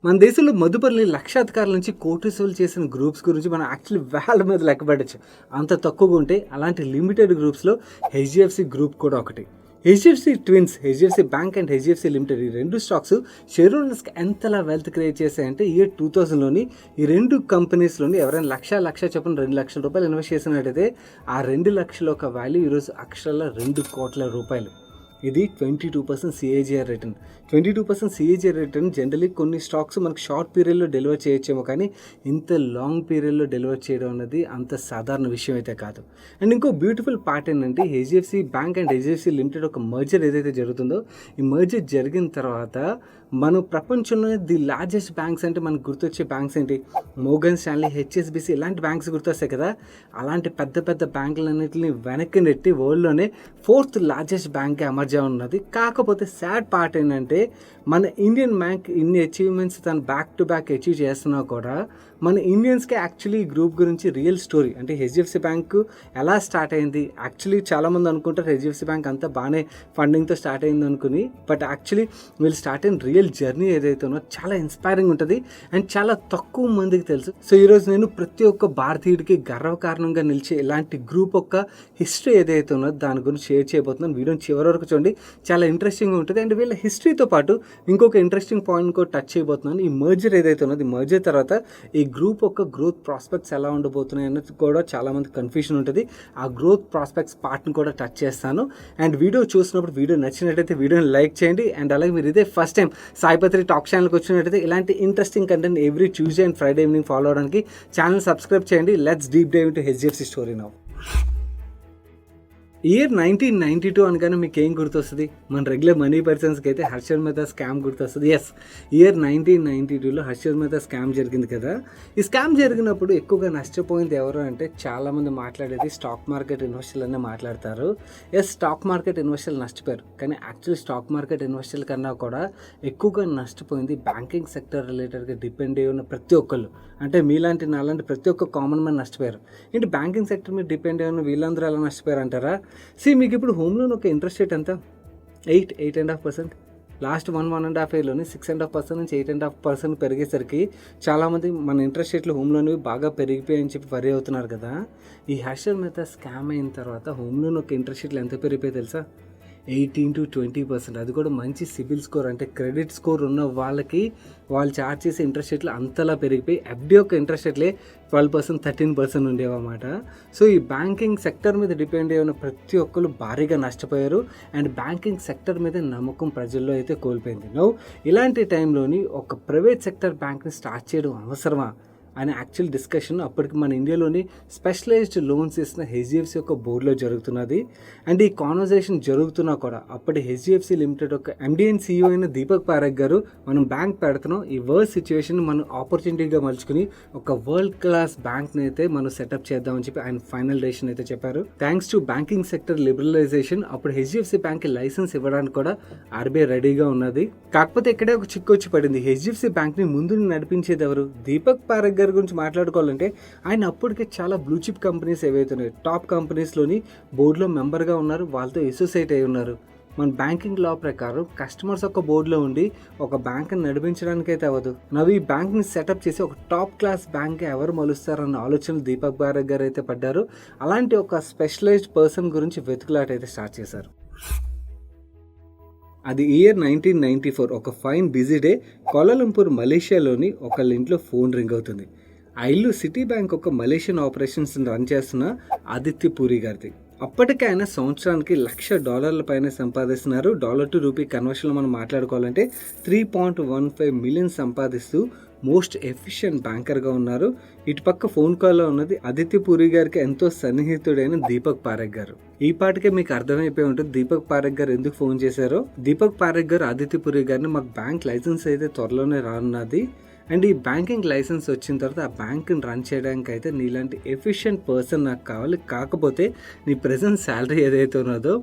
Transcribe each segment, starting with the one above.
మన దేశంలో మదుపర్లు లక్షాధికారుల నుంచి కోటీశ్వరులు చేసిన గ్రూప్స్ గురించి మనం యాక్చువల్లీ వేల మీద లెక్క పెట్టచ్చు. అంత తక్కువగా ఉంటే అలాంటి లిమిటెడ్ గ్రూప్స్లో హెచ్డిఎఫ్సి గ్రూప్ కూడా ఒకటి. HDFC twins, HDFC bank and HDFC limited ఈ రెండు స్టాక్స్ షేర్ హోల్డర్స్కి ఎంతలా వెల్త్ క్రియేట్ చేశాయంటే ఇయర్ 2000లోని ఈ రెండు కంపెనీస్లోని ఎవరైనా లక్ష చొప్పున 2 లక్షల రూపాయలు ఇన్వెస్ట్ చేసినట్టయితే ఆ 2 లక్షల ఒక వాల్యూ ఈరోజు అక్షరాల 2 కోట్ల రూపాయలు. ఇది 22% CAGR return. 22% CAGR return generally కొన్ని స్టాక్స్ మనకు షార్ట్ పీరియడ్లో డెలివర్ చేయొచ్చేమో, కానీ ఇంత లాంగ్ పీరియడ్లో డెలివర్ చేయడం అనేది అంత సాధారణ విషయం అయితే కాదు. అండ్ ఇంకో బ్యూటిఫుల్ పార్ట్ ఏంటంటే HDFC bank and HDFC limited ఒక మర్జర్ ఏదైతే జరుగుతుందో, ఈ మర్జర్ జరిగిన తర్వాత మనం ప్రపంచంలోనే ది లార్జెస్ట్ బ్యాంక్స్ అంటే మనకు గుర్తొచ్చే బ్యాంక్స్ ఏంటి? మోర్గన్ స్టాన్లీ, హెచ్ఎస్బిసి ఇలాంటి బ్యాంక్స్ గుర్తొస్తాయి కదా. అలాంటి పెద్ద బ్యాంకులన్నింటినీ వెనక్కి నెట్టి వరల్డ్లోనే 4th లార్జెస్ట్ బ్యాంక్ ఎమర్జ్ ఉన్నది. కాకపోతే సాడ్ పార్ట్ ఏంటంటే మన ఇండియన్ బ్యాంక్ ఇన్ని అచీవ్మెంట్స్ తను బ్యాక్ టు బ్యాక్ అచీవ్ చేస్తున్నా కూడా మన ఇండియన్స్కి యాక్చువల్లీ ఈ గ్రూప్ గురించి రియల్ స్టోరీ అంటే హెచ్డిఎఫ్సి బ్యాంక్ ఎలా స్టార్ట్ అయింది. యాక్చువల్లీ చాలామంది అనుకుంటారు హెచ్డిఎఫ్సి బ్యాంక్ అంతా బాగానే ఫండింగ్తో స్టార్ట్ అయింది అనుకుని, బట్ యాక్చువల్లీ వీళ్ళు స్టార్ట్ అయిన రియల్ జర్నీ ఏదైతే ఉన్నో చాలా ఇన్స్పైరింగ్ ఉంటుంది అండ్ చాలా తక్కువ మందికి తెలుసు. సో ఈరోజు నేను ప్రతి ఒక్క భారతీయుడికి గర్వకారణంగా నిలిచే ఇలాంటి గ్రూప్ యొక్క హిస్టరీ ఏదైతే ఉన్నదో దాని గురించి షేర్ చేయబోతున్నాను. వీడియోని చివరి వరకు చూడండి, చాలా ఇంట్రెస్టింగ్గా ఉంటుంది. అండ్ వీళ్ళ హిస్టరీతో పాటు ఇంకొక ఇంట్రెస్టింగ్ పాయింట్ కూడా టచ్ చేయబోతున్నాను. ఈ మర్జర్ ఏదైతే ఉన్నది, ఈ మర్జర్ తర్వాత ఈ గ్రూప్ యొక్క గ్రోత్ ప్రాస్పెక్ట్స్ ఎలా ఉండబోతున్నాయి అనేది కూడా చాలామంది కన్ఫ్యూజన్ ఉంటుంది. ఆ గ్రోత్ ప్రాస్పెక్ట్స్ పార్ట్ని కూడా టచ్ చేస్తాను. అండ్ వీడియో చూసినప్పుడు వీడియో నచ్చినట్టయితే వీడియోని లైక్ చేయండి. అండ్ అలాగే మీరు ఇదే ఫస్ట్ టైం సాయిపత్రి టాక్ ఛానల్కి వచ్చినట్టయితే ఇలాంటి interesting content every Tuesday and Friday evening follow అవడానికి ఛానల్ సబ్స్క్రైబ్ చేయండి. Let's deep dive into HDFC story now. Year 1992 అనగానే మీకు ఏం గుర్తొస్తుంది? మన రెగ్యులర్ మనీ పర్సన్స్కి అయితే హర్షద్ మెహతా స్కామ్ గుర్తొస్తుంది. ఎస్, ఇయర్ 1992లో హర్షద్ మెహతా స్కామ్ జరిగింది కదా. ఈ స్కామ్ జరిగినప్పుడు ఎక్కువగా నష్టపోయింది ఎవరు అంటే చాలామంది మాట్లాడేది స్టాక్ మార్కెట్ ఇన్వెస్టర్లనే మాట్లాడతారు. ఎస్, స్టాక్ మార్కెట్ ఇన్వెస్టర్లు నష్టపోయారు, కానీ యాక్చువల్లీ స్టాక్ మార్కెట్ ఇన్వెస్టర్ల కన్నా కూడా ఎక్కువగా నష్టపోయింది బ్యాంకింగ్ సెక్టర్ రిలేటెడ్గా డిపెండ్ అయి ఉన్న ప్రతి ఒక్కళ్ళు. అంటే మీలాంటి నాలాంటి ప్రతి ఒక్క కామన్ మ్యాన్ నష్టపోయారు. ఏంటి బ్యాంకింగ్ సెక్టర్ మీద డిపెండ్ అయి ఉన్న వీళ్ళందరూ ఎలా నష్టపోయారు అంటారా? మీకు ఇప్పుడు హోమ్ లోన్ ఒక ఇంట్రెస్ట్ రేట్ ఎంత? 8.5%. లాస్ట్ 1.5 ఇయర్లోని 6.5% నుంచి 8.5% పెరిగేసరికి చాలామంది మన ఇంట్రెస్ట్ రేట్లు హోమ్ లోన్ బాగా పెరిగిపోయాయని చెప్పి వరి అవుతున్నారు కదా. ఈ హర్షద్ మెహతా స్కామ్ అయిన తర్వాత హోమ్ లోన్ ఒక ఇంట్రెస్ట్ రేట్లు ఎంత పెరిగిపోయి తెలుసా? 18 to 20%. అది కూడా మంచి సిబిల్ స్కోర్ అంటే క్రెడిట్ స్కోర్ ఉన్న వాళ్ళకి వాళ్ళు ఛార్జ్ చేసే ఇంట్రెస్ట్ రేట్లు అంతలా పెరిగిపోయి ఎఫ్డి యొక్క ఇంట్రెస్ట్ రేట్లే 12%, 13% ఉండేవన్నమాట. సో ఈ బ్యాంకింగ్ సెక్టర్ మీద డిపెండ్ అయిన ప్రతి ఒక్కరు భారీగా నష్టపోయారు. అండ్ బ్యాంకింగ్ సెక్టర్ మీద నమ్మకం ప్రజల్లో అయితే కోల్పోయింది. నౌ ఇలాంటి టైంలోని ఒక ప్రైవేట్ సెక్టర్ బ్యాంక్ని స్టార్ట్ చేయడం అవసరమా అనే యాక్చువల్ డిస్కషన్ అప్పటికి మన ఇండియాలోని స్పెషలైజ్డ్ లోన్స్ ఇస్తున్న హెచ్డిఎఫ్సి యొక్క బోర్డులో జరుగుతున్నది. అండ్ ఈ కాన్వర్జేషన్ జరుగుతున్నా కూడా అప్పటి హెచ్డిఎఫ్సి లిమిటెడ్ ఒక ఎండి అండ్ సిఇఓ అయిన దీపక్ పారేఖ్ గారు మనం బ్యాంక్ పెడుతున్నాం, ఈ వరల్డ్ సిచ్యువేషన్ మనం ఆపర్చునిటీగా మలుచుకుని ఒక వరల్డ్ క్లాస్ బ్యాంక్ని అయితే మనం సెటప్ చేద్దామని చెప్పి ఆయన ఫైనల్ డెసిషన్ అయితే చెప్పారు. Thanks to banking sector liberalisation అప్పుడు హెచ్డిఎఫ్సి బ్యాంక్కి లైసెన్స్ ఇవ్వడానికి కూడా ఆర్బీఐ రెడీగా ఉన్నది. కాకపోతే ఇక్కడే ఒక చిక్కు వచ్చి పడింది. హెచ్డిఎఫ్సి బ్యాంక్ని ముందు నడిపించేది ఎవరు? దీపక్ పారేఖ్ గురించి మాట్లాడుకోవాలంటే ఆయన అప్పటికే చాలా బ్లూ చిప్ కంపెనీస్ ఏవైతున్నాయి టాప్ కంపెనీస్లోని బోర్డులో మెంబర్గా ఉన్నారు, వాళ్ళతో అసోసియేట్ అయి ఉన్నారు. మన బ్యాంకింగ్ లా ప్రకారం కస్టమర్స్ ఒక బోర్డులో ఉండి ఒక బ్యాంక్ని నడిపించడానికి అయితే అవ్వదు. నవ్వు ఈ బ్యాంక్ని సెటప్ చేసి ఒక టాప్ క్లాస్ బ్యాంక్ ఎవరు మలుస్తారన్న ఆలోచనలు దీపక్ పారేఖ్ గారు అయితే పడ్డారు. అలాంటి ఒక స్పెషలైజ్డ్ పర్సన్ గురించి వెతుకులాట అయితే స్టార్ట్ చేశారు. అది ఇయర్ 1994 ఒక ఫైన్ బిజీ డే కోలాలంపూర్ మలేషియాలోని ఒకళ్ళ ఇంట్లో ఫోన్ రింగ్ అవుతుంది. ఆ ఇల్లు సిటీ బ్యాంక్ ఒక మలేషియన్ ఆపరేషన్స్ రన్ చేస్తున్న ఆదిత్య పూరి గారిది. అప్పటికే ఆయన సంవత్సరానికి $1,00,000 పైన సంపాదిస్తున్నారు. డాలర్ టు రూపీ కన్వర్షన్లో మనం మాట్లాడుకోవాలంటే 3.15 మిలియన్ సంపాదిస్తూ మోస్ట్ ఎఫిషియెంట్ బ్యాంకర్గా ఉన్నారు. ఇటుపక్క ఫోన్ కాల్లో ఉన్నది ఆదిత్య పూరి గారికి ఎంతో సన్నిహితుడైన దీపక్ పారేఖ్ గారు. ఈ పాటికే మీకు అర్థమైపోయి ఉంటుంది దీపక్ పారేఖ్ గారు ఎందుకు ఫోన్ చేశారో. దీపక్ పారేఖ్ గారు ఆదిత్య పూరి గారిని మాకు బ్యాంక్ లైసెన్స్ అయితే త్వరలోనే రానున్నది అండ్ ఈ బ్యాంకింగ్ లైసెన్స్ వచ్చిన తర్వాత ఆ బ్యాంక్ని రన్ చేయడానికి అయితే నీలాంటి ఎఫిషియెంట్ పర్సన్ నాకు కావాలి. కాకపోతే నీ ప్రెజెంట్ శాలరీ ఏదైతే ఉన్నదో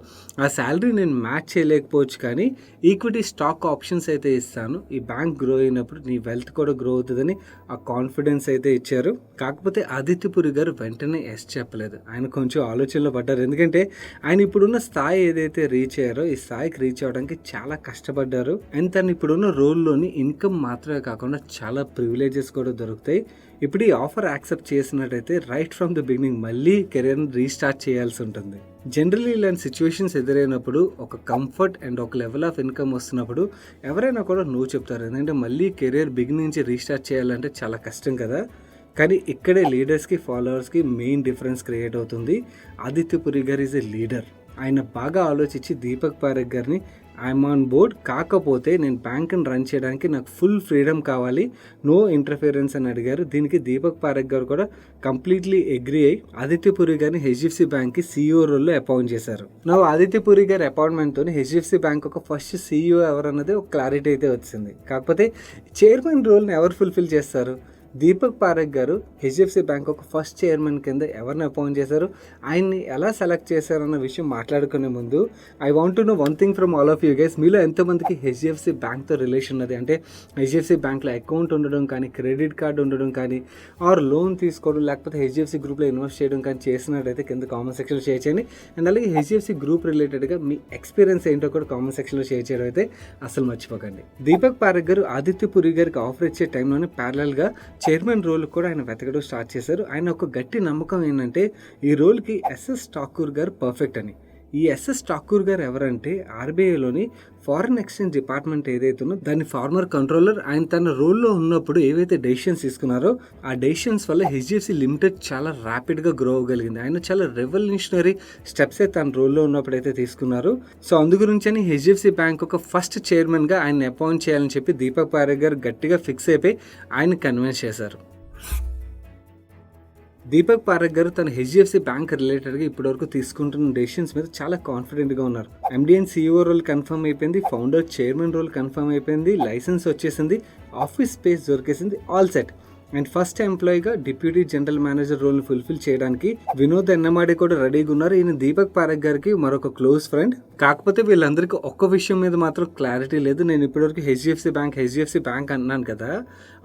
ఆ శాలరీ నేను మ్యాచ్ చేయలేకపోవచ్చు, కానీ ఈక్విటీ స్టాక్ ఆప్షన్స్ అయితే ఇస్తాను. ఈ బ్యాంక్ గ్రో అయినప్పుడు నీ వెల్త్ కూడా గ్రో అవుతుందని ఆ కాన్ఫిడెన్స్ అయితే ఇచ్చారు. కాకపోతే ఆదిత్యపురి గారు వెంటనే ఎస్ చెప్పలేదు. ఆయన కొంచెం ఆలోచనలో పడ్డారు. ఎందుకంటే ఆయన ఇప్పుడున్న స్థాయి ఏదైతే రీచ్ అయ్యారో ఈ స్థాయికి రీచ్ అవ్వడానికి చాలా కష్టపడ్డారు. అండ్ తను ఇప్పుడున్న రోల్లోని ఇన్కమ్ మాత్రమే కాకుండా చాలా ప్రివిలేజెస్ కూడా దొరుకుతాయి. ఇప్పుడు ఈ ఆఫర్ యాక్సెప్ట్ చేసినట్టయితే రైట్ ఫ్రమ్ ద బిగినింగ్ మళ్ళీ కెరీర్ని రీస్టార్ట్ చేయాల్సి ఉంటుంది. జనరల్లీ ఇలాంటి సిచ్యువేషన్స్ ఎదురైనప్పుడు ఒక కంఫర్ట్ అండ్ ఒక లెవెల్ ఆఫ్ ఇన్కమ్ వస్తున్నప్పుడు ఎవరైనా కూడా నువ్వు చెప్తారు. ఎందుకంటే మళ్ళీ కెరీర్ బిగినింగ్ నుంచి రీస్టార్ట్ చేయాలంటే చాలా కష్టం కదా. కానీ ఇక్కడే లీడర్స్కి ఫాలోవర్స్కి మెయిన్ డిఫరెన్స్ క్రియేట్ అవుతుంది. ఆదిత్యపురి గారు ఈజ్ ఎ లీడర్. ఆయన బాగా ఆలోచించి దీపక్ పారేఖ్ గారిని ఐఎమ్ ఆన్ బోర్డ్, కాకపోతే నేను బ్యాంక్ని రన్ చేయడానికి నాకు ఫుల్ ఫ్రీడమ్ కావాలి, నో ఇంటర్ఫిరెన్స్ అని అడిగారు. దీనికి దీపక్ పారేఖ్ గారు కూడా కంప్లీట్లీ అగ్రీ అయ్యి ఆదిత్యపురి గారిని హెచ్డిఎఫ్సి బ్యాంక్కి సీఈఓ రోల్లో అపాయింట్ చేశారు. నా ఆదిత్యపురి గారి అపాయింట్మెంట్తో హెచ్డిఎఫ్సి బ్యాంక్ ఒక ఫస్ట్ సీఈఓ ఎవరన్నది ఒక క్లారిటీ అయితే వచ్చింది. కాకపోతే చైర్మన్ రోల్ని ఎవరు ఫుల్ఫిల్ చేస్తారు? దీపక్ పారేఖ్ గారు హెచ్డిఎఫ్సి బ్యాంక్ ఒక ఫస్ట్ చైర్మన్ కింద ఎవరిని అపాయింట్ చేశారు, ఆయన్ని ఎలా సెలెక్ట్ చేశారన్న విషయం మాట్లాడుకునే ముందు I want to know one thing from all of you guys. మీలో ఎంతమందికి హెచ్డిఎఫ్సి బ్యాంక్తో రిలేషన్ ఉన్నది? అంటే హెచ్డిఎఫ్సి బ్యాంక్లో అకౌంట్ ఉండడం కానీ, క్రెడిట్ కార్డు ఉండడం కానీ, ఆర్ లోన్ తీసుకోవడం, లేకపోతే హెచ్డిఎఫ్సి గ్రూప్లో ఇన్వెస్ట్ చేయడం కానీ చేసినట్టయితే కింద కామెంట్ సెక్షన్లో షేర్ చేయండి. అండ్ అలాగే హెచ్డిఎఫ్సి గ్రూప్ రిలేటెడ్గా మీ ఎక్స్పీరియన్స్ ఏంటో కూడా కామెంట్ సెక్షన్లో షేర్ చేయడం అయితే అసలు మర్చిపోకండి. దీపక్ పారేఖ్ గారు ఆదిత్యపురి గారికి ఆఫర్ ఇచ్చే టైంలోనే ప్యారలల్గా చైర్మన్ రోల్ కూడా ఆయన వెతకడం స్టార్ట్ చేశారు. ఆయన ఒక గట్టి నమ్మకం ఏంటంటే ఈ రోల్కి ఎస్ఎస్ ఠాకూర్ గారు పర్ఫెక్ట్ అని. ఈ ఎస్ఎస్ ఠాకూర్ గారు ఎవరంటే ఆర్బీఐలోని ఫారిన్ ఎక్స్చేంజ్ డిపార్ట్మెంట్ ఏదైతే ఉందో దాని ఫార్మర్ కంట్రోలర్. ఆయన తన రోల్లో ఉన్నప్పుడు ఏవైతే డెసిషన్స్ తీసుకున్నారో ఆ డెసిషన్స్ వల్ల హెచ్డిఎఫ్సి లిమిటెడ్ చాలా ర్యాపిడ్గా గ్రో అవ్వగలిగింది. ఆయన చాలా రెవల్యూషనరీ స్టెప్స్ అయితే తన రోల్లో ఉన్నప్పుడు అయితే తీసుకున్నారు. సో అందు గురించి హెచ్డిఎఫ్సి బ్యాంక్ ఒక ఫస్ట్ చైర్మన్గా ఆయన అపాయింట్ చేయాలని చెప్పి దీపక్ పారేఖ్ గారు గట్టిగా ఫిక్స్ అయిపోయి ఆయన కన్విన్స్ చేశారు. దీపక్ పారేఖ్ గారు తన హెచ్డిఎఫ్సి బ్యాంక్ రిలేటెడ్గా ఇప్పటివరకు తీసుకుంటున్న డెసిషన్స్ మీద చాలా కాన్ఫిడెంట్గా ఉన్నారు. MD and CEO role confirm అయిపోయింది, ఫౌండర్ చైర్మన్ రోల్ కన్ఫర్మ్ అయిపోయింది, లైసెన్స్ వచ్చేసింది, ఆఫీస్ స్పేస్ దొరికేసింది, ఆల్ సెట్. అండ్ ఫస్ట్ ఎంప్లాయీగా డిప్యూటీ జనరల్ మేనేజర్ రోల్ని ఫుల్ఫిల్ చేయడానికి వినోద్ ఎన్నమాడి కూడా రెడీగా ఉన్నారు. ఈయన దీపక్ పారేఖ్ గారికి మరొక క్లోజ్ ఫ్రెండ్. కాకపోతే వీళ్ళందరికీ ఒక్క విషయం మీద మాత్రం క్లారిటీ లేదు. నేను ఇప్పటివరకు హెచ్డిఎఫ్సి బ్యాంక్ అన్నాను కదా,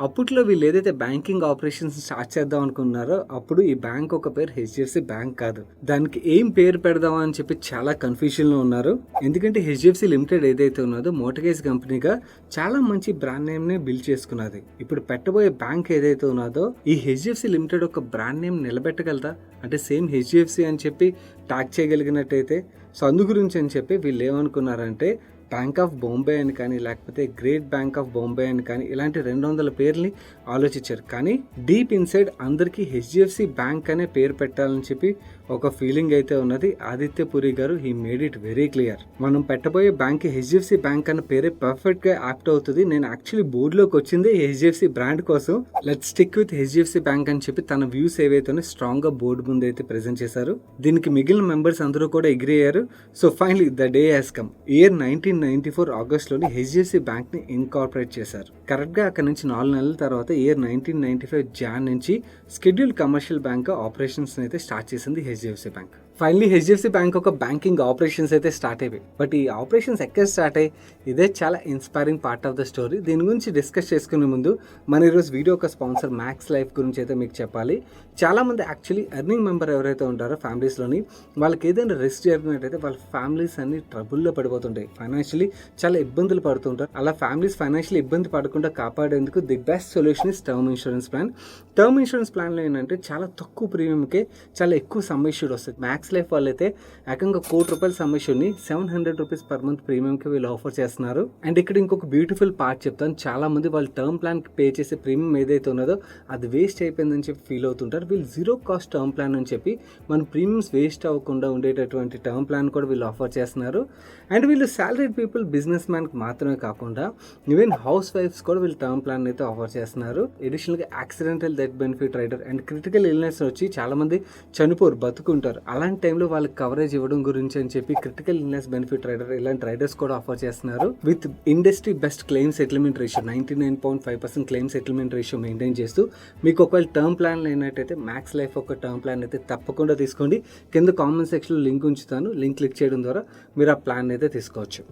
అప్పట్లో వీళ్ళు ఏదైతే బ్యాంకింగ్ ఆపరేషన్స్ స్టార్ట్ చేద్దాం అనుకున్నారో అప్పుడు ఈ బ్యాంక్ ఒక పేరు హెచ్డిఎఫ్సి బ్యాంక్ కాదు, దానికి ఏం పేరు పెడదామా అని చెప్పి చాలా కన్ఫ్యూజన్లో ఉన్నారు. ఎందుకంటే హెచ్డిఎఫ్సి లిమిటెడ్ ఏదైతే ఉన్నదో మోర్టగేజ్ కంపెనీగా చాలా మంచి బ్రాండ్ నేమ్ని బిల్డ్ చేసుకున్నది. ఇప్పుడు పెట్టబోయే బ్యాంక్ ఏదైతే ఉన్నదో ఈ హెచ్డిఎఫ్సి లిమిటెడ్ ఒక బ్రాండ్ నేమ్ నిలబెట్టగలదా? అంటే సేమ్ హెచ్డిఎఫ్సి అని చెప్పి ట్యాగ్ చేయగలిగినట్టయితే. సో అందు గురించి అని చెప్పి వీళ్ళు ఏమనుకున్నారంటే బ్యాంక్ ఆఫ్ బాంబే అని కానీ, లేకపోతే గ్రేట్ బ్యాంక్ ఆఫ్ బాంబే అని కానీ ఇలాంటి 200 పేర్లని ఆలోచించారు. కానీ డీప్ ఇన్సైడ్ అందరికీ హెచ్డిఎఫ్సి బ్యాంక్ అనే పేరు పెట్టాలని చెప్పి ఒక ఫీలింగ్ అయితే ఉన్నది. ఆదిత్యపురి గారు he made it very clear. మనం పెట్టబోయే బ్యాంక్ హెచ్డిఎఫ్సి బ్యాంక్ అన్న పేరే పర్ఫెక్ట్గా యాప్ట్ అవుతుంది. నేను యాక్చువల్లీ బోర్డులోకి వచ్చింది హెచ్డిఎఫ్సి బ్రాండ్ కోసం, let stick with HDFC bank అని చెప్పి తన వ్యూస్ ఏవైతే స్ట్రాంగ్గా బోర్డు ముందు అయితే ప్రెజెంట్ చేశారు. దీనికి మిగిలిన మెంబర్స్ అందరూ కూడా ఎగ్రీ అయ్యారు. So finally the day has come. Year 1994 ఆగస్ట్లోని హెచ్డిఎఫ్సి బ్యాంక్ని ఇన్కార్పొరేట్ చేశారు. కరెక్ట్గా అక్కడ నుంచి 4 నెలల తర్వాత ఇయర్ 1995 జాన్ నుంచి స్కెడ్యూల్ కమర్షియల్ బ్యాంక్ ఆపరేషన్స్ అయితే స్టార్ట్ చేసింది HDFC bank. Finally HDFC bank ఒక బ్యాంకింగ్ ఆపరేషన్స్ అయితే స్టార్ట్ అయిపోయి. బట్ ఈ ఆపరేషన్స్ ఎక్కడ స్టార్ట్ అయ్యి ఇదే చాలా inspiring part of the story. దీని గురించి డిస్కస్ చేసుకునే ముందు మన ఈరోజు వీడియో ఒక స్పాన్సర్ మ్యాక్స్ లైఫ్ గురించి అయితే మీకు చెప్పాలి. చాలామంది యాక్చువల్లీ ఎర్నింగ్ మెంబర్ ఎవరైతే ఉంటారో ఫ్యామిలీస్లోని వాళ్ళకి ఏదైనా రిస్క్ జరిగినట్టయితే వాళ్ళ ఫ్యామిలీస్ అన్ని ట్రబుల్లో పడిపోతుంటాయి, ఫైనాన్షియలీ చాలా ఇబ్బందులు పడుతుంటారు. అలా ఫ్యామిలీస్ ఫైనాన్షియల్ ఇబ్బంది పడకుండా కాపాడేందుకు the best solution is term insurance plan. Term insurance ప్లాన్లో ఏంటంటే చాలా తక్కువ ప్రీమియంకే చాలా ఎక్కువ సమ్ ఇష్యూడ్ వస్తుంది. మ్యాక్స్ లైఫ్ వాళ్ళు అయితే ఏకంగా ₹1,00,00,000 సమ్ ఇష్యూని ₹700 పర్ మంత్ ప్రీమియంకి వీళ్ళు ఆఫర్ చేస్తున్నారు. అండ్ ఇక్కడ ఇంకొక బ్యూటిఫుల్ పార్ట్ చెప్తాను. చాలా మంది వాళ్ళు టర్మ్ ప్లాన్కి పే చేసే ప్రీమియం ఏదైతే ఉన్నదో అది వేస్ట్ అయిపోయిందని చెప్పి ఫీల్ అవుతుంటారు. వీళ్ళు 0 కాస్ట్ టర్మ్ ప్లాన్ అని చెప్పి మన ప్రీమియమ్స్ వేస్ట్ అవ్వకుండా ఉండేటటువంటి టర్మ్ ప్లాన్ కూడా వీళ్ళు ఆఫర్ చేస్తున్నారు. అండ్ వీళ్ళు సాలరీడ్ పీపుల్, బిజినెస్ మ్యాన్కి మాత్రమే కాకుండా ఈవెన్ హౌస్ వైఫ్స్ కూడా వీళ్ళు టర్మ్ ప్లాన్ అయితే ఆఫర్ చేస్తున్నారు. అడిషనల్గా accidental death benefit rider and critical illness వచ్చి చాలా మంది చనిపోరు, బతుకుంటారు. అలాంటి ఇలాంటి టైంలో వాళ్ళకి కవరేజ్ ఇవ్వడం గురించి అని చెప్పి క్రిటికల్ ఇల్నెస్ బెనిఫిట్ రైడర్ ఇలాంటి రైడర్స్ కూడా ఆఫర్ చేస్తున్నారు. With industry best claim settlement ratio 99.5% claim settlement ratio maintain చేస్తూ మీకు ఒకవేళ టర్మ్ ప్లాన్ అయినట్టయితే మ్యాక్స్ లైఫ్ ఒక టర్మ్ ప్లాన్ అయితే తప్పకుండా తీసుకోండి. కింద కామెంట్ సెక్షన్లో లింక్ ఉంచుతాను. లింక్ క్లిక్ చేయడం ద్వారా మీరు ఆ ప్లాన్ అయితే తీసుకోవచ్చు.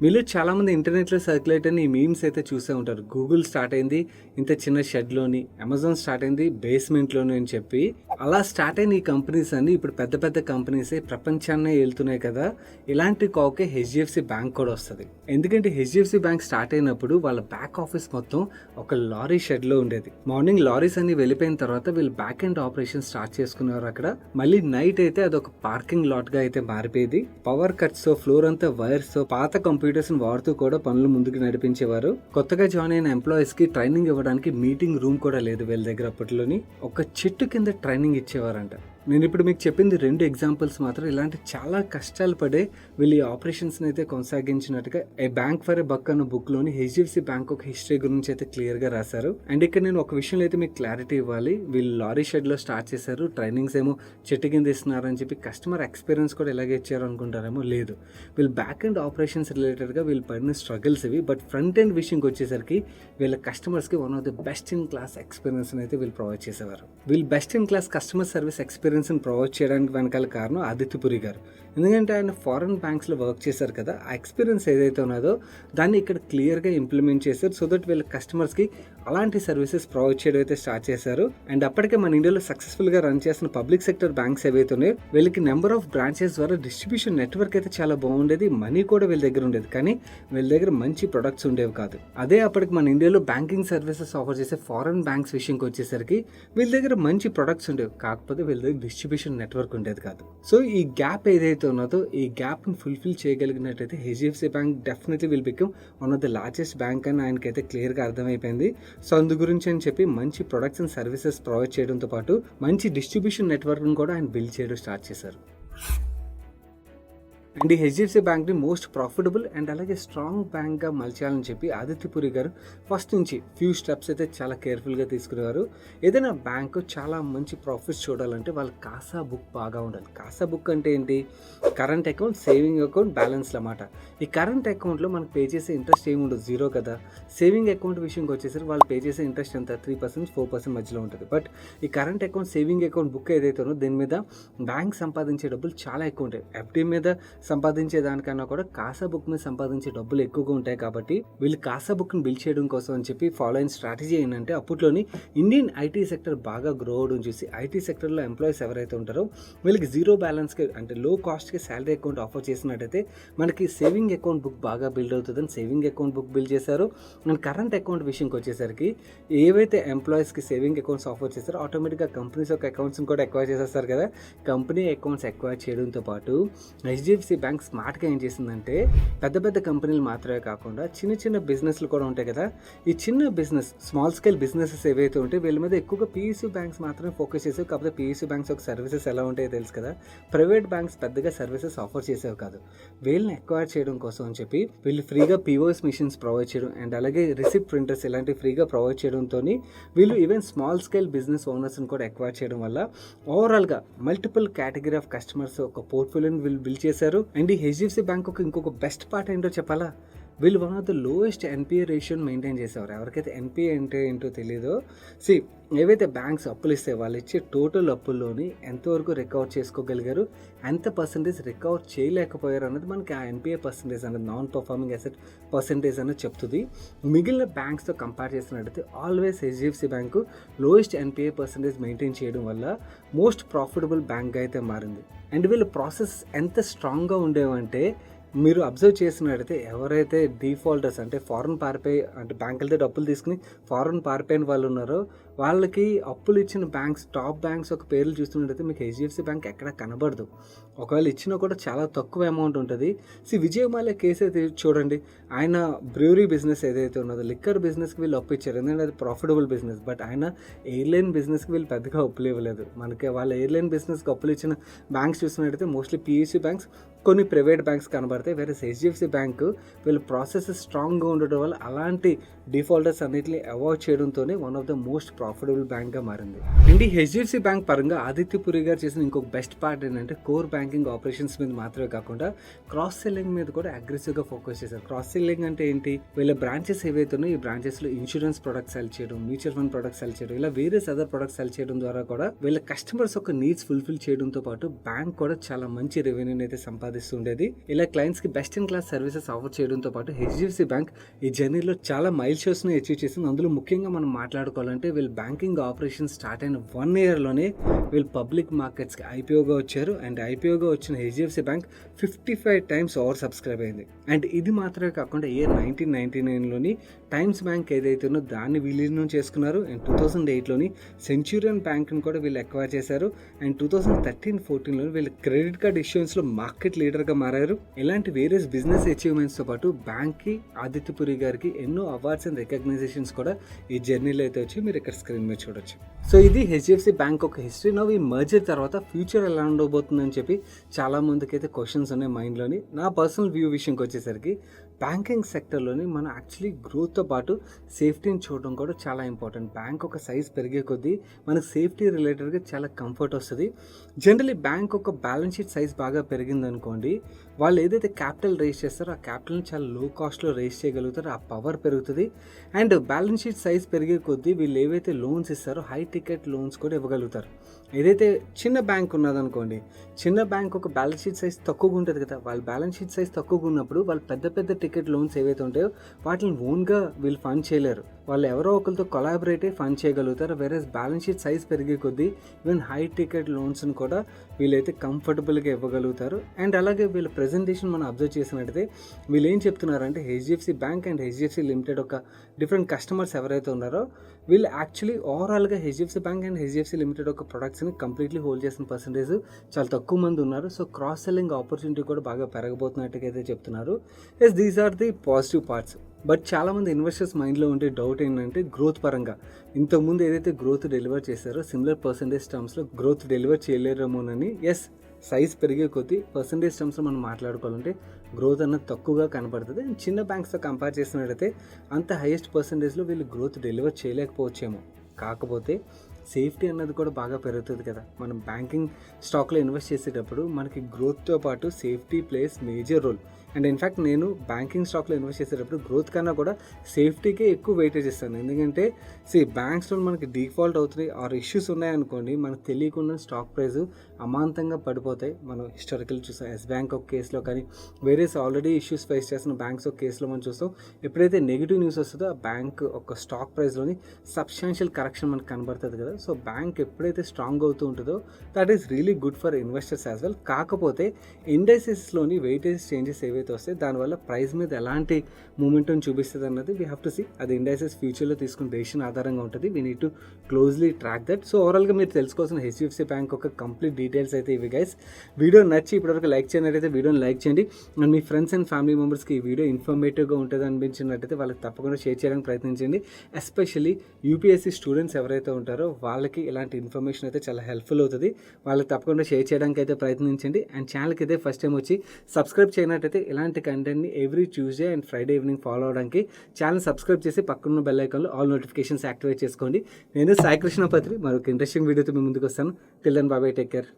మీరు చాలామంది ఇంటర్నెట్లో సర్క్యులేట్ అయిన ఈ మీమ్స్ అయితే చూసే ఉంటారు. గూగుల్ స్టార్ట్ అయింది ఇంత చిన్న షెడ్లోని, అమెజాన్ స్టార్ట్ అయింది బేస్మెంట్లోని అని చెప్పి. అలా స్టార్ట్ అయిన ఈ కంపెనీస్ అన్ని ఇప్పుడు పెద్ద పెద్ద కంపెనీసే ప్రపంచాన్నే వెళ్తున్నాయి కదా. ఇలాంటి కాకే హెచ్డిఎఫ్సి బ్యాంక్ కూడా వస్తుంది. ఎందుకంటే హెచ్డిఎఫ్సి బ్యాంక్ స్టార్ట్ అయినప్పుడు వాళ్ళ బ్యాక్ ఆఫీస్ మొత్తం ఒక లారీ షెడ్లో ఉండేది. మార్నింగ్ లారీస్ అన్ని వెళ్ళిపోయిన తర్వాత వీళ్ళు బ్యాక్ ఎండ్ ఆపరేషన్ స్టార్ట్ చేసుకున్నారు అక్కడ. మళ్ళీ నైట్ అయితే అదొక పార్కింగ్ లాట్గా అయితే మారిపోయేది. పవర్ కట్స్తో ఫ్లోర్ అంతా వైర్స్తో పాత కంప్యూటర్స్ వాడుతూ కూడా పనులు ముందుకు నడిపించేవారు. కొత్తగా జాయిన్ అయిన ఎంప్లాయీస్ కి ట్రైనింగ్ ఇవ్వడానికి మీటింగ్ రూమ్ కూడా లేదు వీళ్ళ దగ్గర. అప్పట్లోని ఒక చెట్టు కింద ట్రైనింగ్ ఇచ్చేవారంట. నేను ఇప్పుడు మీకు చెప్పింది 2 ఎగ్జాంపుల్స్ మాత్రం. ఇలాంటి చాలా కష్టాలు పడే వీళ్ళు ఈ ఆపరేషన్స్ని అయితే కొనసాగించినట్టుగా ఏ బ్యాంక్ ఫర్ ఏ బక్ అన్న బుక్లోని హెచ్డిఎఫ్సి బ్యాంక్ ఒక హిస్టరీ గురించి అయితే క్లియర్గా రాశారు. అండ్ ఇక్కడ నేను ఒక విషయంలో అయితే మీకు క్లారిటీ ఇవ్వాలి. వీళ్ళు లారీ షెడ్లో స్టార్ట్ చేశారు, ట్రైనింగ్స్ ఏమో చెట్టు కింద ఇస్తున్నారని చెప్పి కస్టమర్ ఎక్స్పీరియన్స్ కూడా ఎలాగే ఇచ్చారు అనుకుంటారేమో. లేదు, వీళ్ళు బ్యాక్ అండ్ ఆపరేషన్స్ రిలేటెడ్గా వీళ్ళు పడిన స్ట్రగుల్స్ ఇవి. బట్ ఫ్రంట్ ఎండ్ విషయంకి వచ్చేసరికి వీళ్ళ కస్టమర్స్కి one of the best in class experience అయితే వీళ్ళు ప్రొవైడ్ చేసేవారు. వీళ్ళు best in class customer service experience provide చేయడానికి వెనకాల కారణం ఆదిత్య పురి గారు. ఎందుకంటే ఆయన ఫారెన్ బ్యాంక్స్లో వర్క్ చేశారు కదా, ఆ ఎక్స్పీరియన్స్ ఏదైతే ఉన్నదో దాన్ని ఇక్కడ క్లియర్గా ఇంప్లిమెంట్ చేశారు. సో దట్ వీళ్ళ కస్టమర్స్కి అలాంటి సర్వీసెస్ ప్రొవైడ్ చేయడం అయితే స్టార్ట్ చేశారు. అండ్ అప్పటికే మన ఇండియాలో సక్సెస్ఫుల్గా రన్ చేసిన పబ్లిక్ సెక్టర్ బ్యాంక్స్ ఏవైతే ఉన్నాయో వీళ్ళకి నెంబర్ ఆఫ్ బ్రాంచెస్ ద్వారా డిస్ట్రిబ్యూషన్ నెట్వర్క్ అయితే చాలా బాగుండేది. మనీ కూడా వీళ్ళ దగ్గర ఉండేది, కానీ వీళ్ళ దగ్గర మంచి ప్రొడక్ట్స్ ఉండేవి కాదు. అదే అప్పటికి మన ఇండియాలో బ్యాంకింగ్ సర్వీసెస్ ఆఫర్ చేసే ఫారెన్ బ్యాంక్స్ విషయంకి వచ్చేసరికి వీళ్ళ దగ్గర మంచి ప్రొడక్ట్స్ ఉండేవి, కాకపోతే వీళ్ళ దగ్గర డిస్ట్రిబ్యూషన్ నెట్వర్క్ ఉండేది కాదు. సో ఈ గ్యాప్ ఏదైతే ఉన్నదో ఈ గ్యాప్ని ఫుల్ఫిల్ చేయగలిగినట్టయితే HDFC bank definitely will become one of the largest bank అని ఆయనకైతే క్లియర్గా అర్థమైపోయింది. సో అందు గురించి అని చెప్పి మంచి ప్రొడక్ట్స్ అండ్ సర్వీసెస్ ప్రొవైడ్ చేయడంతో పాటు మంచి డిస్ట్రిబ్యూషన్ నెట్వర్క్ని కూడా ఆయన బిల్డ్ చేయడం స్టార్ట్ చేశారు. అండ్ ఈ హెచ్డిఎఫ్సి బ్యాంక్ని మోస్ట్ ప్రాఫిటబుల్ అండ్ అలాగే స్ట్రాంగ్ బ్యాంక్గా మలచాలని చెప్పి ఆదిత్య పురి గారు ఫస్ట్ నుంచి ఫ్యూ స్టెప్స్ అయితే చాలా కేర్ఫుల్గా తీసుకునేవారు. ఏదైనా బ్యాంక్ చాలా మంచి ప్రాఫిట్స్ చూడాలంటే వాళ్ళ కాసా బుక్ బాగా ఉండాలి. కాసా బుక్ అంటే ఏంటి? Current account, saving account, balance అన్నమాట. ఈ కరెంట్ అకౌంట్లో మనకు పే చేసే ఇంట్రెస్ట్ ఏమి ఉండదు, జీరో కదా. సేవింగ్ అకౌంట్ విషయంకి వచ్చేసరికి వాళ్ళు పే చేసే ఇంట్రెస్ట్ ఎంత 3%, 4% మధ్యలో ఉంటుంది. బట్ ఈ current account, saving account book ఏదైతే ఉందో దీని మీద బ్యాంక్ సంపాదించే డబ్బులు చాలా ఎక్కువ ఉంటాయి. ఎఫ్డి మీద సంపాదించే దానికన్నా కూడా కాసా బుక్ మీద సంపాదించే డబ్బులు ఎక్కువగా ఉంటాయి. కాబట్టి వీళ్ళు కాసా బుక్ని బిల్డ్ చేయడం కోసం అని చెప్పి ఫాలో అయిన స్ట్రాటజీ ఏంటంటే అప్పట్లోని ఇండియన్ ఐటీ సెక్టర్ బాగా గ్రో అవడం చూసి ఐటీ సెక్టర్లో ఎంప్లాయీస్ ఎవరైతే ఉంటారో వీళ్ళకి జీరో బ్యాలెన్స్కి అంటే లో కాస్ట్కి శాలరీ అకౌంట్ ఆఫర్ చేసినట్టయితే మనకి సేవింగ్ అకౌంట్ బుక్ బాగా బిల్డ్ అవుతుందని సేవింగ్ అకౌంట్ బుక్ బిల్డ్ చేశారు. అండ్ కరెంట్ అకౌంట్ విషయంకి వచ్చేసరికి ఏవైతే ఎంప్లాయీస్కి సేవింగ్ అకౌంట్స్ ఆఫర్ చేస్తారో ఆటోమేటిక్గా కంపెనీస్ యొక్క అకౌంట్స్ని కూడా ఎక్వైర్ చేసేస్తారు కదా. కంపెనీ అకౌంట్స్ ఎక్వైర్ చేయడంతో పాటు హెచ్డిఎఫ్సి బ్యాంక్ స్మార్ట్గా ఏం చేసిందంటే పెద్ద పెద్ద కంపెనీలు మాత్రమే కాకుండా చిన్న చిన్న బిజినెస్లు కూడా ఉంటాయి కదా, ఈ చిన్న బిజినెస్ స్మాల్ స్కేల్ బిజినెసెస్ ఏవైతే ఉంటాయి వీళ్ళ మీద ఎక్కువగా పిఎస్యూ బ్యాంక్స్ మాత్రమే ఫోకస్ చేసేవి. కాకపోతే పిఎస్యూ బ్యాంక్స్ ఒక సర్వీసెస్ ఎలా ఉంటాయో తెలుసు కదా, ప్రైవేట్ బ్యాంక్స్ పెద్దగా సర్వీసెస్ ఆఫర్ చేసేవి కాదు. వీళ్ళని ఎక్వైర్ చేయడం కోసం అని చెప్పి వీళ్ళు ఫ్రీగా పిఓఎస్ మిషన్స్ ప్రొవైడ్ చేయడం అండ్ అలాగే రిసిప్ట్ ప్రింటర్స్ ఇలాంటివి ఫ్రీగా ప్రొవైడ్ చేయడంతో వీళ్ళు ఈవెన్ స్మాల్ స్కేల్ బిజినెస్ ఓనర్స్ని కూడా ఎక్వైర్ చేయడం వల్ల ఓవరాల్గా మల్టిపుల్ కేటగిరీ ఆఫ్ కస్టమర్స్ ఒక పోర్ట్ఫోలియోని వీళ్ళు బిల్డ్ చేశారు. అండ్ ఈ హెచ్డిఎఫ్సి బ్యాంక్ ఇంకొక బెస్ట్ పార్ట్ ఏంటో చెప్పాలా, వీళ్ళు one of the lowest NPA రేషియోని మెయింటైన్ చేసేవారు. ఎవరికైతే ఎన్పిఏ అంటే ఏంటో తెలియదో, ఏవైతే బ్యాంక్స్ అప్పులు ఇస్తే వాళ్ళు ఇచ్చే టోటల్ అప్పుల్లోని ఎంతవరకు రికవర్ చేసుకోగలిగారు, ఎంత పర్సంటేజ్ రికవర్ చేయలేకపోయారు అన్నది మనకి ఆ ఎన్పిఏ పర్సంటేజ్ అనేది నాన్ పర్ఫార్మింగ్ అసెట్ పర్సంటేజ్ అనేది చెప్తుంది. మిగిలిన బ్యాంక్స్తో కంపేర్ చేసినట్టయితే always HDFC bank lowest NPA percentage maintain చేయడం వల్ల మోస్ట్ ప్రాఫిటబుల్ బ్యాంక్గా అయితే మారింది. అండ్ వీళ్ళ ప్రాసెస్ ఎంత స్ట్రాంగ్గా ఉండేవంటే మీరు అబ్జర్వ్ చేసినట్టయితే ఎవరైతే డిఫాల్టర్స్ అంటే ఫారెన్ పారిపోయి అంటే బ్యాంకులతో డబ్బులు తీసుకుని ఫారెన్ పారిపోయిన వాళ్ళు ఉన్నారో వాళ్ళకి అప్పులు ఇచ్చిన బ్యాంక్స్ టాప్ బ్యాంక్స్ ఒక పేర్లు చూస్తున్నట్టయితే మీకు హెచ్డిఎఫ్సి బ్యాంక్ ఎక్కడ కనబడదు. ఒకవేళ ఇచ్చినా కూడా చాలా తక్కువ అమౌంట్ ఉంటుంది. విజయ్ మాల్యా కేసు అయితే చూడండి, ఆయన బ్రూవరీ బిజినెస్ ఏదైతే ఉన్నదో లిక్కర్ బిజినెస్కి వీళ్ళు అప్పు ఇచ్చారు, ఎందుకంటే అది ప్రాఫిటబుల్ బిజినెస్. బట్ ఆయన ఎయిర్లైన్ బిజినెస్కి వీళ్ళు పెద్దగా అప్పులు ఇవ్వలేదు. మనకి వాళ్ళ ఎయిర్లైన్ బిజినెస్కి అప్పులు ఇచ్చిన బ్యాంక్స్ చూసినట్టయితే మోస్ట్లీ పిఎస్యూ బ్యాంక్స్, కొన్ని ప్రైవేట్ బ్యాంక్స్ కనబడతాయి. వేరే హెచ్డిఎఫ్సి బ్యాంకు వీళ్ళ ప్రాసెస్ స్ట్రాంగ్గా ఉండడం వల్ల అలాంటి డిఫాల్టర్స్ అన్నింటినీ అవాయిడ్ చేయడంతోనే one of the most profitable బ్యాంక్గా మారింది. అండ్ ఈ హెచ్డిఎఫ్సి బ్యాంక్ పరంగా ఆదిత్య పురి గారు చేసిన ఇంకొక బెస్ట్ పార్ట్ ఏంటంటే కోర్ బ్యాంకింగ్ ఆపరేషన్స్ మీద మాత్రమే కాకుండా క్రాస్ సెల్లింగ్ మీద కూడా అగ్రెసివ్గా ఫోకస్ చేశారు. క్రాస్ సెల్లింగ్ అంటే ఏంటి? వీళ్ళ బ్రాంచెస్ ఏవైతే ఉన్నాయో ఈ బ్రాంచెస్లో ఇన్సూరెన్స్ ప్రొడక్ట్స్ సెల్ చేయడం, మ్యూచువల్ ఫండ్ ప్రొడక్ట్స్ సెల్ చేయడం, ఇలా వేరియస్ అదర్ ప్రొడక్ట్స్ సెల్ చేయడం ద్వారా కూడా వీళ్ళ కస్టమర్స్ యొక్క నీడ్స్ ఫుల్ఫిల్ చేయడంతో పాటు బ్యాంక్ కూడా చాలా మంచి రెవెన్యూని అయితే సంపాదిస్తుండేది. ఇలా క్లయింట్స్ కి best in class services offer చేయడంతో పాటు హెచ్డిఎఫ్సి బ్యాంక్ ఈ జర్నీలో చాలా మైల్ షోస్ ని అచీవ్ చేసింది. అందులో ముఖ్యంగా మనం మాట్లాడుకోవాలంటే వీళ్ళు బ్యాంకింగ్ ఆపరేషన్ స్టార్ట్ అయిన 1 year లోనే వీళ్ళు పబ్లిక్ మార్కెట్స్ కి ఐపీఓగా వచ్చారు. అండ్ ఐపీఓగా వచ్చిన HDFC bank 55 times over subscribe అయింది. అండ్ ఇది మాత్రమే కాకుండా ఇయర్ 1999లోని టైమ్స్ బ్యాంక్ ఏదైతే ఉందో దాన్ని విలీనం చేసుకున్నారు. అండ్ 2008లోని సెంచురియన్ బ్యాంక్ని కూడా వీళ్ళు ఎక్వైర్ చేశారు. అండ్ 2013-14లో వీళ్ళు క్రెడిట్ కార్డ్ ఇష్యూన్స్లో మార్కెట్ లీడర్గా మారారు. ఇలాంటి వేరియస్ బిజినెస్ అచీవ్మెంట్స్తో పాటు బ్యాంక్కి ఆదిత్య పురి గారికి ఎన్నో అవార్డ్స్ అండ్ రికగ్నైజేషన్స్ కూడా ఈ జర్నీలో అయితే వచ్చి మీరు ఇక్కడ స్క్రీన్ మీద చూడొచ్చు. సో ఇది హెచ్డిఎఫ్సి బ్యాంక్ ఒక హిస్టరీ. నో ఈ మర్జర్ తర్వాత ఫ్యూచర్ ఎలా ఉండబోతుందని చెప్పి చాలా మందికి అయితే క్వశ్చన్స్ ఉన్నాయి మైండ్లోని. నా పర్సనల్ వ్యూ విషయంకి వచ్చేసరికి బ్యాంకింగ్ సెక్టర్లోని మనం యాక్చువల్లీ గ్రోత్తో పాటు సేఫ్టీని చూడడం కూడా చాలా ఇంపార్టెంట్. బ్యాంక్ ఒక సైజ్ పెరిగే కొద్దీ మనకు సేఫ్టీ రిలేటెడ్గా చాలా కంఫర్ట్ వస్తుంది. జనరలీ బ్యాంక్ ఒక బ్యాలెన్స్ షీట్ సైజ్ బాగా పెరిగిందనుకోండి, వాళ్ళు ఏదైతే క్యాపిటల్ రేస్ చేస్తారో ఆ క్యాపిటల్ని చాలా లో కాస్ట్లో రేస్ చేయగలుగుతారో, ఆ పవర్ పెరుగుతుంది. అండ్ బ్యాలెన్స్ షీట్ సైజ్ పెరిగే కొద్దీ వీళ్ళు ఏవైతే లోన్స్ ఇస్తారో హై టికెట్ లోన్స్ కూడా ఇవ్వగలుగుతారు. ఏదైతే చిన్న బ్యాంక్ ఉన్నదనుకోండి, చిన్న బ్యాంక్ ఒక బ్యాలెన్స్ షీట్ సైజ్ తక్కువగా ఉంటుంది కదా, వాళ్ళ బ్యాలెన్స్ షీట్ సైజ్ తక్కువగా ఉన్నప్పుడు వాళ్ళు పెద్ద పెద్ద టికెట్ లోన్స్ ఏవైతే ఉంటాయో వాటిని ఓన్గా వీళ్ళు ఫండ్ చేయలేరు. వాళ్ళు ఎవరో ఒకరితో కొలాబరేట్ అయ్యి ఫండ్ చేయగలుగుతారు. వేరే బ్యాలెన్స్ షీట్ సైజ్ పెరిగే కొద్దీ ఈవెన్ హై టికెట్ లోన్స్ని కూడా వీళ్ళైతే కంఫర్టబుల్గా ఇవ్వగలుగుతారు. అండ్ అలాగే వీళ్ళ ప్రెజెంటేషన్ మనం అబ్జర్వ్ చేసినట్టయితే వీళ్ళు ఏం చెప్తున్నారంటే HDFC bank and HDFC limited ఒక డిఫరెంట్ కస్టమర్స్ ఎవరైతే ఉన్నారో వీళ్ళు యాక్చువల్లీ ఓవరాల్గా HDFC bank and HDFC limited ఒక ప్రొడక్ట్స్ని కంప్లీట్లీ హోల్డ్ చేసిన పర్సెంటేజ్ చాలా తక్కువ మంది ఉన్నారు. సో క్రాస్ సెల్లింగ్ ఆపర్చునిటీ కూడా బాగా పెరగబోతున్నట్టుగా అయితే చెప్తున్నారు. Yes, these are the positive parts. But చాలామంది ఇన్వెస్టర్స్ మైండ్లో ఉండే డౌట్ ఏంటంటే గ్రోత్ పరంగా ఇంతకుముందు ఏదైతే గ్రోత్ డెలివర్ చేశారో సిమిలర్ పర్సెంటేజ్ టర్మ్స్లో గ్రోత్ డెలివర్ చేయలేరేమోనని. ఎస్, సైజ్ పెరిగే కొద్దీ పర్సెంటేజ్ టర్మ్స్లో మనం మాట్లాడుకోవాలంటే గ్రోత్ అన్నది తక్కువగా కనపడుతుంది. చిన్న బ్యాంక్స్తో కంపేర్ చేసినట్టయితే అంత హైయెస్ట్ పర్సెంటేజ్లో వీళ్ళు గ్రోత్ డెలివర్ చేయలేకపోవచ్చేమో. కాకపోతే సేఫ్టీ అన్నది కూడా బాగా పెరుగుతుంది కదా. మనం బ్యాంకింగ్ స్టాక్లో ఇన్వెస్ట్ చేసేటప్పుడు మనకి గ్రోత్తో పాటు safety plays major role. And in fact నేను బ్యాంకింగ్ స్టాక్లో ఇన్వెస్ట్ చేసేటప్పుడు గ్రోత్ కన్నా కూడా సేఫ్టీకే ఎక్కువ వెయిటేజ్ ఇస్తాను. ఎందుకంటే బ్యాంక్స్లో మనకి డిఫాల్ట్ అవుతున్నాయి ఆర్ ఇష్యూస్ ఉన్నాయనుకోండి, మనకు తెలియకుండా స్టాక్ ప్రైస్ అమాంతంగా పడిపోతాయి. మనం హిస్టారికల్ చూసాం, ఎస్ బ్యాంక్ ఒక కేసులో కానీ వేరేస్ ఆల్రెడీ ఇష్యూస్ ఫేస్ చేస్తున్న బ్యాంక్స్ ఒక కేసులో మనం చూస్తాం. ఎప్పుడైతే నెగిటివ్ న్యూస్ వస్తుందో ఆ బ్యాంక్ ఒక స్టాక్ ప్రైస్లోని సబ్స్టాన్షియల్ కరెక్షన్ మనకు కనబడుతుంది కదా. సో బ్యాంక్ ఎప్పుడైతే స్ట్రాంగ్ అవుతూ ఉంటుందో that is really good for investors as well. కాకపోతే ఇండెక్సెస్లోని వెయిటేజ్ చేంజెస్ ఏవైతే వస్తాయి దానివల్ల ప్రైస్ మీద ఎలాంటి మూమెంటం చూపిస్తుంది అన్నది వీ హ్యావ్ టు సీ. అది ఇండెక్సెస్ ఫ్యూచర్లో తీసుకున్న డెసిషన్ ఆధారంగా ఉంటుంది. We need to closely track that. So ఓవరాల్గా మీరు తెలుసుకోవాల్సిన హెచ్డిఎఫ్సి బ్యాంక్ ఒక కంప్లీట్ డీటెయిల్స్ అయితే ఇవి గైస్. వీడియో నచ్చి ఇప్పటివరకు లైక్ చేయనట్టయితే వీడియోని లైక్ చేయండి. And me friends and family మెంబర్స్కి ఈ వీడియో ఇన్ఫర్మేటివ్గా ఉంటుంది అనిపించినట్టయితే వాళ్ళకి తప్పకుండా షేర్ చేయడానికి ప్రయత్నించండి. ఎస్పెషల్లీ యూపీఎస్సీ స్టూడెంట్స్ ఎవరైతే ఉంటారో వాళ్ళకి ఇలాంటి ఇన్ఫర్మేషన్ అయితే చాలా హెల్ప్ఫుల్ అవుతుంది. వాళ్ళకి తప్పకుండా షేర్ చేయడానికి అయితే ప్రయత్నించండి. అండ్ ఛానల్కి అయితే ఫస్ట్ టైం వచ్చి సబ్స్క్రైబ్ చేయనట్టయితే ఇలాంటి కంటెంట్ని every Tuesday and Friday evening follow అవడానికి ఛానల్ సబ్స్క్రైబ్ చేసి పక్కన బెల్ ఐకాన్లో ఆల్ నోటిఫికేషన్స్ యాక్టివేట్ చేసుకోండి. నేను సాయి కృష్ణ పత్రి మరొక ఇంట్రెస్టింగ్ వీడియోతో మీ ముందుకు వస్తాను. Till then bye, take care.